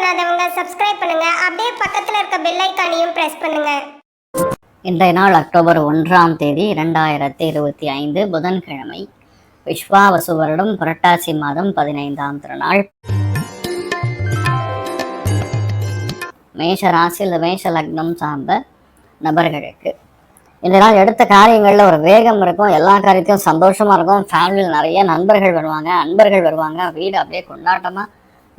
பண்ணாதவங்க சப்ஸ்கிரைப் பண்ணுங்க. அப்படியே பக்கத்துல இருக்க பெல் ஐகானையும் பிரஸ் பண்ணுங்க. இன்றைய நாள் அக்டோபர் 1ஆம் தேதி 2025 புதன்கிழமை. விஸ்வாவசு வருடம் புரட்டாசி மாதம் 15ஆம் திருநாள். மேஷ ராசியில் மேஷ லக்னம் சார்ந்த நபர்களுக்கு இந்த நாள் எடுத்த காரியங்களில் ஒரு வேகம் இருக்கும். எல்லா காரியத்தையும் சந்தோஷமாக இருக்கும். ஃபேமிலியில் நிறைய நண்பர்கள் வருவாங்க, அன்பர்கள் வருவாங்க. வீடு அப்படியே கொண்டாட்டமாக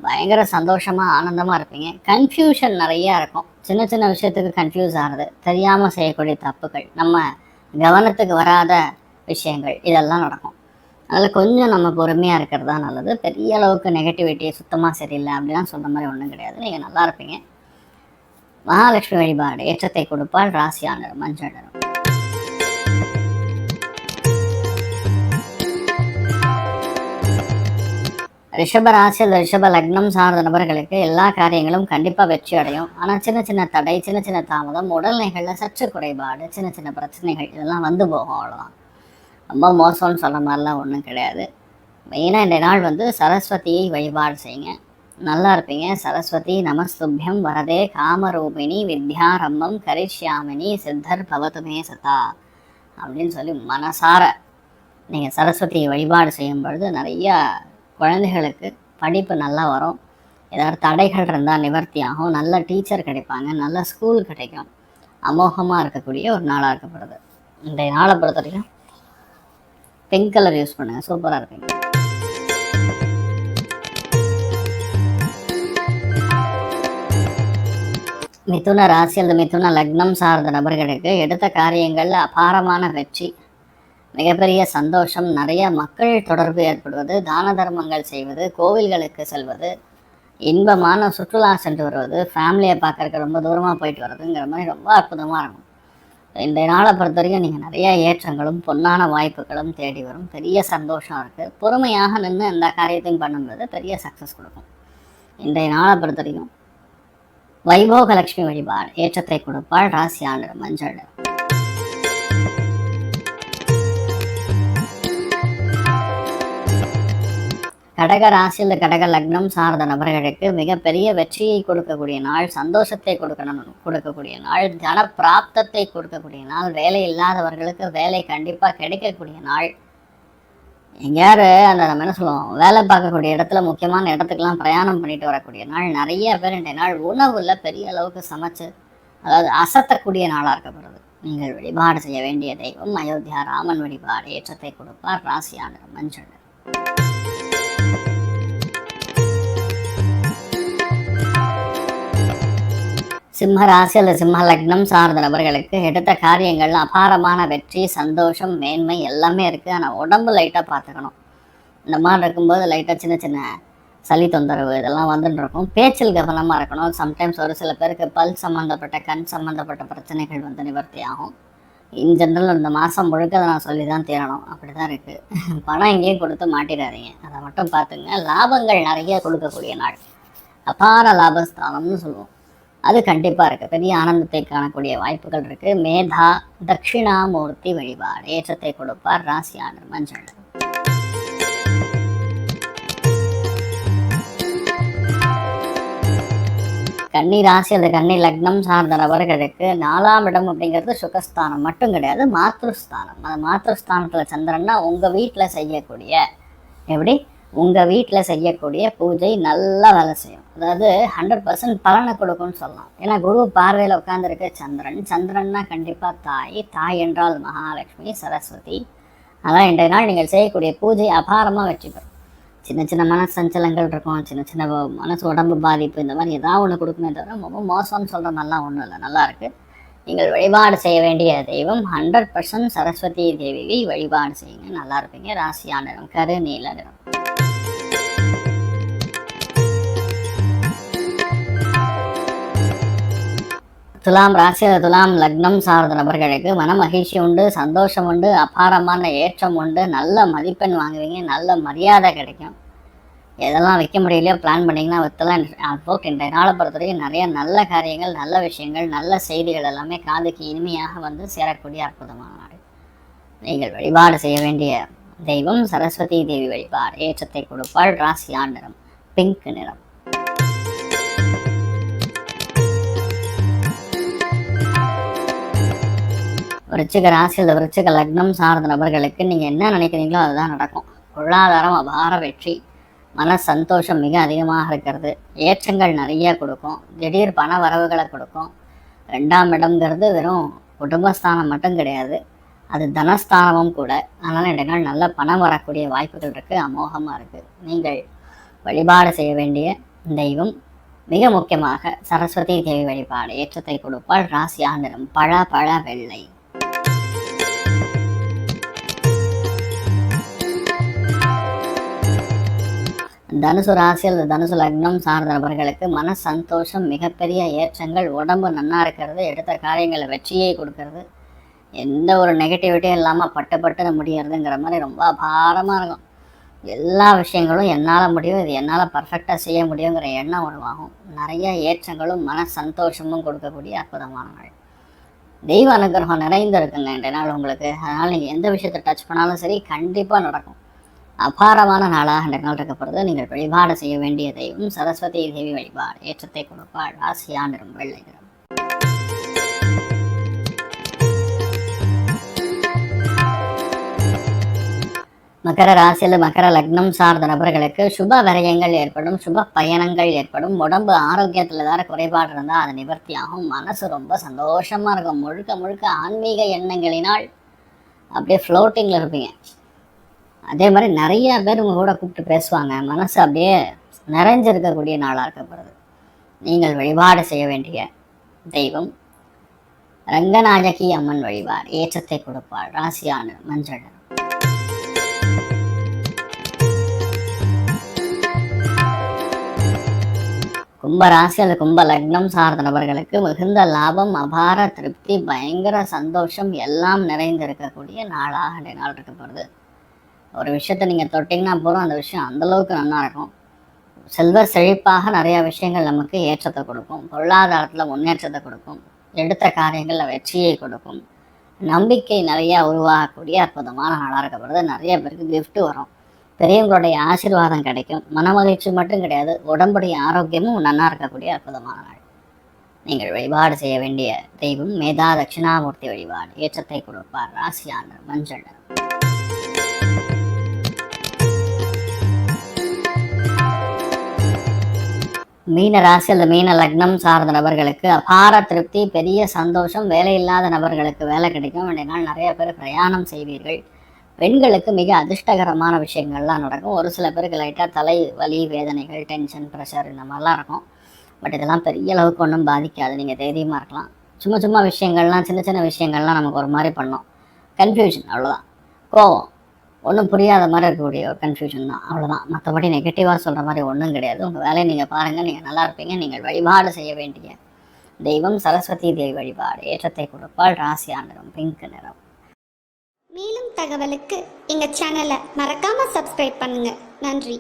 பயங்கர சந்தோஷமாக ஆனந்தமாக இருப்பீங்க. கன்ஃபியூஷன் நிறையா இருக்கும். சின்ன சின்ன விஷயத்துக்கு கன்ஃபியூஸ் ஆகிறது, தெரியாமல் செய்யக்கூடிய தப்புகள், நம்ம கவனத்துக்கு வராத விஷயங்கள் இதெல்லாம் நடக்கும். அதில் கொஞ்சம் நம்ம பொறுமையாக இருக்கிறது தான் நல்லது. பெரிய அளவுக்கு நெகட்டிவிட்டி சுத்தமாக சரியில்லை அப்படிலாம் சொல்கிற மாதிரி ஒன்றும் கிடையாது. நீங்கள் நல்லா இருப்பீங்க. மகாலட்சுமி வழிபாடு ஏற்றத்தை கொடுப்பால். ராசியான மஞ்சள் நிறம். ரிஷப ராசியில் ரிஷப லக்னம் சார்ந்த நபர்களுக்கு எல்லா காரியங்களும் கண்டிப்பாக வெற்றி அடையும். ஆனால் சின்ன சின்ன தடை, சின்ன சின்ன தாமதம், உடல்நிலைகளில் சற்று குறைபாடு, சின்ன சின்ன பிரச்சனைகள் இதெல்லாம் வந்து போகும். அவ்வளோதான். ரொம்ப மோசம்னு சொல்கிற மாதிரிலாம் ஒன்றும் கிடையாது. மெயினாக இந்த நாள் சரஸ்வதியை வழிபாடு செய்யுங்க. நல்லா இருப்பீங்க. சரஸ்வதி நமஸ்துபியம் வரதே காமரூபிணி வித்யாரம்பம் கரிஷ்யாமினி சித்தர் பவதுமே சதா அப்படின்னு சொல்லி மனசார நீங்கள் சரஸ்வதியை வழிபாடு செய்யும் பொழுது நிறையா குழந்தைகளுக்கு படிப்பு நல்லா வரும். ஏதாவது தடைகள் இருந்தால் நிவர்த்தி ஆகும். நல்ல டீச்சர் கிடைப்பாங்க, நல்ல ஸ்கூல் கிடைக்கும். அமோகமாக இருக்கக்கூடிய ஒரு நாளாக இருக்கப்படுது. இந்த நாளை பொறுத்த வரைக்கும் பிங்க் கலர் யூஸ் பண்ணுங்கள், சூப்பராக இருப்பீங்க. மிதுன ராசி அல்லது மிதுன லக்னம் சார்ந்த நபர்களுக்கு எடுத்த காரியங்களில் அபாரமான வெற்றி, மிகப்பெரிய சந்தோஷம், நிறைய மக்கள் தொடர்பு ஏற்படுவது, தான தர்மங்கள் செய்வது, கோவில்களுக்கு செல்வது, இன்பமான சுற்றுலா சென்று வருவது, ஃபேமிலியை பார்க்கறதுக்கு ரொம்ப தூரமாக போயிட்டு வர்றதுங்கிற மாதிரி ரொம்ப அற்புதமாக இருக்கும். இந்த நாளை பொறுத்த வரைக்கும் நீங்கள் நிறைய ஏற்றங்களும் பொன்னான வாய்ப்புகளும் தேடி வரும். பெரிய சந்தோஷம் இருக்குது. பொறுமையாக நின்று எந்த காரியத்தையும் பண்ணும்போது பெரிய சக்ஸஸ் கொடுக்கும். இன்றைய நாளை பொறுத்த வரைக்கும் வைபோகலட்சுமி வழிபாடு ஏற்றத்தை கொடுப்பாள். ராசியான மஞ்சள். கடக ராசியில் கடக லக்னம் சார்ந்த நபர்களுக்கு மிகப்பெரிய வெற்றியை கொடுக்கக்கூடிய நாள், சந்தோஷத்தை கொடுக்கக்கூடிய நாள், தன பிராப்தத்தை கொடுக்கக்கூடிய நாள், வேலை இல்லாதவர்களுக்கு வேலை கண்டிப்பாக கிடைக்கக்கூடிய நாள். எங்கேயாரு அந்த நம்ம என்ன சொல்லுவோம், வேலை பார்க்கக்கூடிய இடத்துல முக்கியமான இடத்துக்கெல்லாம் பிரயாணம் பண்ணிட்டு வரக்கூடிய நாள். நிறைய பேர் இன்றைய நாள் உணவுல பெரிய அளவுக்கு சமைச்சு அதாவது அசத்தக்கூடிய நாளாக இருக்கப்படுறது. நீங்கள் வழிபாடு செய்ய வேண்டிய தெய்வம் அயோத்தியா ராமன் வழிபாடு ஏற்றத்தை கொடுப்பார். ராசியான மஞ்சள். சிம்ம ராசி அல்லது சிம்ம லக்னம் சார்ந்த நபர்களுக்கு எடுத்த காரியங்கள் அபாரமான வெற்றி, சந்தோஷம், மேன்மை எல்லாமே இருக்குது. ஆனால் உடம்பு லைட்டாக பார்த்துக்கணும். இந்த மாதிரி இருக்கும்போது லைட்டாக சின்ன சின்ன சளி தொந்தரவு இதெல்லாம் வந்துட்டு இருக்கும். பேச்சில் கவனமாக இருக்கணும். சம்டைம்ஸ் ஒரு சில பேருக்கு பல் சம்மந்தப்பட்ட கண் சம்மந்தப்பட்ட பிரச்சனைகள் நிவர்த்தி ஆகும். இன் ஜென்ரல் இந்த மாதம் முழுக்க அதை நான் சொல்லி தான் தீரணும். அப்படி தான் இருக்குது. பணம் எங்கேயும் கொடுத்து மாட்டிடாதீங்க, அதை மட்டும் பார்த்துங்க. லாபங்கள் நிறைய கொடுக்கக்கூடிய நாள், அபார லாபஸ்தானம்னு சொல்லுவோம். அது கண்டிப்பாக இருக்குது. பெரிய ஆனந்தத்தை காணக்கூடிய வாய்ப்புகள் இருக்குது. மேதா தட்சிணாமூர்த்தி வழிபாடு ஏற்றத்தை கொடுப்பார். ராசியான மஞ்சள். கன்னி ராசி அல்லது கன்னி லக்னம் சார்ந்த நபர்களுக்கு 4ஆம் இடம் அப்படிங்கிறது சுகஸ்தானம் மட்டும் கிடையாது, மாத்ருஸ்தானம். அந்த மாத்ருஸ்தானத்தில் சந்திரன்னா உங்கள் வீட்டில் செய்யக்கூடிய எப்படி உங்கள் வீட்டில் செய்யக்கூடிய பூஜை நல்லா வேலை செய்யும். அதாவது 100% பலனை கொடுக்கும்னு சொல்லலாம். ஏன்னா குரு பார்வையில் உட்காந்துருக்க சந்திரன். சந்திரன்னா கண்டிப்பாக தாய். தாய் என்றால் மகாலட்சுமி சரஸ்வதி. அதான் இன்றைய நாள் நீங்கள் செய்யக்கூடிய பூஜை அபாரமாக வெற்றி பெறும். சின்ன சின்ன மனசு சஞ்சலங்கள் இருக்கும், சின்ன சின்ன மனசு உடம்பு பாதிப்பு, இந்த மாதிரி ஏதாவது ஒன்று கொடுக்குமே தவிர ரொம்ப மோசம்னு சொல்கிற மாதிரிலாம் ஒன்றும் இல்லை, நல்லா இருக்குது. நீங்கள் வழிபாடு செய்ய வேண்டிய தெய்வம் 100% சரஸ்வதி தேவியை வழிபாடு செய்யுங்க, நல்லா இருப்பீங்க. ராசியான நிறம் கரு நீல நிறம். துலாம் ராசி துலாம் லக்னம் சார்ந்த நபர்களுக்கு மன மகிழ்ச்சி உண்டு, சந்தோஷம் உண்டு, அபாரமான ஏற்றம் உண்டு, நல்ல மதிப்பெண் வாங்குவீங்க, நல்ல மரியாதை கிடைக்கும். எதெல்லாம் வைக்க முடியலையோ பிளான் பண்ணிங்கன்னா வித்தெல்லாம். இன்றைய நாளை பொறுத்தவரைக்கும் நிறைய நல்ல காரியங்கள், நல்ல விஷயங்கள், நல்ல செய்திகள் எல்லாமே காதுக்கு இனிமையாக சேரக்கூடிய அற்புதமான நாடு. நீங்கள் வழிபாடு செய்ய வேண்டிய தெய்வம் சரஸ்வதி தேவி வழிபாடு ஏற்றத்தை கொடுப்பாள். ராசியான நிறம் பிங்க் நிறம். விருச்சிக ராசியில் விருச்சிக லக்னம் சார்ந்த நபர்களுக்கு நீங்கள் என்ன நினைக்கிறீங்களோ அதுதான் நடக்கும். பொருளாதாரம் அபார வெற்றி, மன சந்தோஷம் மிக அதிகமாக இருக்கிறது, ஏற்றங்கள் நிறைய கொடுக்கும், திடீர் பண வரவுகளை கொடுக்கும். 2ஆம் இடம்ங்கிறது வெறும் குடும்பஸ்தானம் மட்டும் கிடையாது, அது தனஸ்தானமும் கூட. அதனால் இடங்கள் நல்ல பணம் வரக்கூடிய வாய்ப்புகள் இருக்குது, அமோகமாக இருக்குது. நீங்கள் வழிபாடு செய்ய வேண்டிய தெய்வம் மிக முக்கியமாக சரஸ்வதி தேவி வழிபாடு ஏற்றத்தை கொடுப்பாள். ராசியா நிறம் பழ வெள்ளை. தனுசு ராசியில் தனுசு லக்னம் சார்ந்த நபர்களுக்கு மன சந்தோஷம், மிகப்பெரிய ஏற்றங்கள், உடம்பு நன்னா இருக்கிறது, எடுத்த காரியங்களை வெற்றியை கொடுக்கறது, எந்த ஒரு நெகட்டிவிட்டியும் இல்லாமல் பட்டுன்னு முடியறதுங்கிற மாதிரி ரொம்ப அபாரமாக இருக்கும். எல்லா விஷயங்களும் என்னால் முடியும், இது என்னால் பர்ஃபெக்டாக செய்ய முடியுங்கிற எண்ணம் உருவாகும். நிறைய ஏற்றங்களும் மன சந்தோஷமும் கொடுக்கக்கூடிய அற்புதமான நாள். தெய்வ அனுகிரகம் நிறைந்து இருக்குங்க இன்றைய நாள் உங்களுக்கு. அதனால் நீங்கள் எந்த விஷயத்தை டச் பண்ணாலும் சரி, கண்டிப்பாக நடக்கும். அபாரமான நாளாக இன்றைய நாள் இருக்கப்படுறது. நீங்கள் வழிபாடு செய்ய வேண்டிய தெய்வம் சரஸ்வதி தேவி வழிபாடு ஏற்றத்தை கொடுப்பாள். ராசியா நிறம் வெள்ளை நிறம். மகர ராசியில் மகர லக்னம் சார்ந்த நபர்களுக்கு சுப விரயங்கள் ஏற்படும், சுப பயணங்கள் ஏற்படும். உடம்பு ஆரோக்கியத்தில் ஏதாவது குறைபாடு இருந்தால் அது நிவர்த்தியாகும். மனசு ரொம்ப சந்தோஷமாக இருக்கும். முழுக்க ஆன்மீக எண்ணங்களினால் அப்படியே ஃப்ளோட்டிங்கில் இருப்பீங்க. அதே மாதிரி நிறைய பேர் உங்கள் கூட கூப்பிட்டு பேசுவாங்க. மனசு அப்படியே நிறைஞ்சிருக்கக்கூடிய நாளாக இருக்கப்படுது. நீங்கள் வழிபாடு செய்ய வேண்டிய தெய்வம் ரங்கநாயகி அம்மன் வழிபாடு ஏற்றத்தை கொடுப்பாள். ராசியான மஞ்சள். கும்பராசி அல்லது கும்ப லக்னம் சார்ந்த நபர்களுக்கு மிகுந்த லாபம், அபார திருப்தி, பயங்கர சந்தோஷம் எல்லாம் நிறைந்திருக்கக்கூடிய நாளாக நாள் இருக்கப்படுது. ஒரு விஷயத்தை நீங்கள் தொட்டிங்கன்னா போதும், அந்த விஷயம் அந்தளவுக்கு நல்லா இருக்கும். செல்வ செழிப்பாக நிறைய விஷயங்கள் நமக்கு ஏற்றத்தை கொடுக்கும், பொருளாதாரத்தில் முன்னேற்றத்தை கொடுக்கும், எடுத்த காரியங்களில் வெற்றியை கொடுக்கும், நம்பிக்கை நிறையா உருவாகக்கூடிய அற்புதமான நாளாக இருக்கப்படுது. நிறைய பேருக்கு கிஃப்ட் வரும், பெரியவங்களுடைய ஆசீர்வாதம் கிடைக்கும், மனமகிழ்ச்சி மட்டும் கிடையாது, உடம்புடைய ஆரோக்கியமும் நல்லா இருக்கக்கூடிய அற்புதமான நாள். நீங்கள் வழிபாடு செய்ய வேண்டிய தெய்வம் மேதா தட்சிணாமூர்த்தி வழிபாடு ஏற்றத்தை கொடுப்பார். ராசியான மஞ்சள். மீன ராசி அல்லது மீன லக்னம் சார்ந்த நபர்களுக்கு அபார திருப்தி, பெரிய சந்தோஷம், வேலை இல்லாத நபர்களுக்கு வேலை கிடைக்கும். வேண்டிய நாள் நிறைய பேர் பிரயாணம் செய்வீர்கள். பெண்களுக்கு மிக அதிர்ஷ்டகரமான விஷயங்கள்லாம் நடக்கும். ஒரு சில பேருக்கு லைட்டாக தலை வலி, வேதனைகள், டென்ஷன், ப்ரெஷர் இந்த மாதிரிலாம் இருக்கும். பட் இதெல்லாம் பெரிய அளவுக்கு ஒன்றும் பாதிக்காது. நீங்கள் தைரியமாக இருக்கலாம். சும்மா விஷயங்கள்லாம், சின்ன விஷயங்கள்லாம் நமக்கு ஒரு மாதிரி பண்ணோம். கன்ஃபியூஷன், அவ்வளோதான். கோவம், ஒன்றும் புரியாத மாதிரி இருக்கக்கூடிய ஒரு கன்ஃபியூஷன் தான், அவ்வளோதான். மற்றபடி நெகட்டிவாக சொல்கிற மாதிரி ஒன்றும் கிடையாது. உங்கள் வேலையை நீங்கள் பாருங்கள், நீங்கள் நல்லா இருப்பீங்க. நீங்கள் வழிபாடு செய்ய வேண்டிய தெய்வம் சரஸ்வதி தேவி வழிபாடு ஏற்றத்தை கொடுப்பாள். ராசியா நிறம் பிங்க் நிறம். மேலும் தகவலுக்கு எங்கள் சேனலை மறக்காமல் சப்ஸ்கிரைப் பண்ணுங்கள். நன்றி.